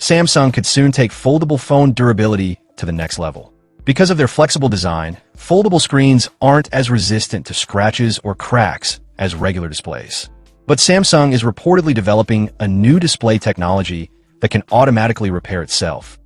Samsung could soon take foldable phone durability to the next level. Because of their flexible design, foldable screens aren't as resistant to scratches or cracks as regular displays. But Samsung is reportedly developing a new display technology that can automatically repair itself.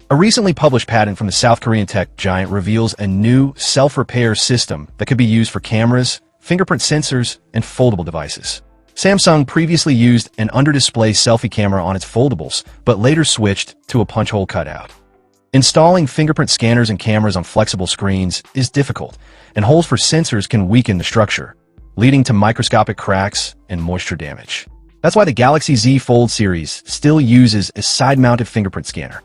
A recently published patent from the South Korean tech giant reveals a new self-repair system that could be used for cameras, fingerprint sensors, and foldable devices. Samsung previously used an under-display selfie camera on its foldables, but later switched to a punch hole cutout. Installing fingerprint scanners and cameras on flexible screens is difficult, and holes for sensors can weaken the structure, leading to microscopic cracks and moisture damage. That's why the Galaxy Z Fold series still uses a side-mounted fingerprint scanner.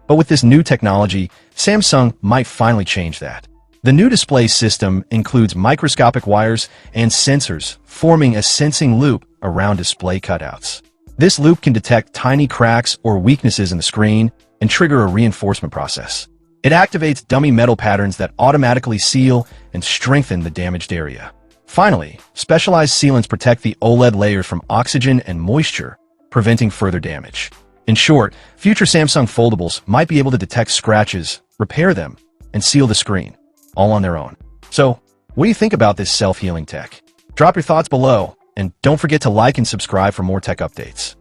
But with this new technology, Samsung might finally change that. The new display system includes microscopic wires and sensors, forming a sensing loop around display cutouts. This loop can detect tiny cracks or weaknesses in the screen and trigger a reinforcement process. It activates dummy metal patterns that automatically seal and strengthen the damaged area. Finally, specialized sealants protect the OLED layers from oxygen and moisture, preventing further damage. In short, future Samsung foldables might be able to detect scratches, repair them, and seal the screen, all on their own. So, what do you think about this self-healing tech? Drop your thoughts below, and don't forget to like and subscribe for more tech updates.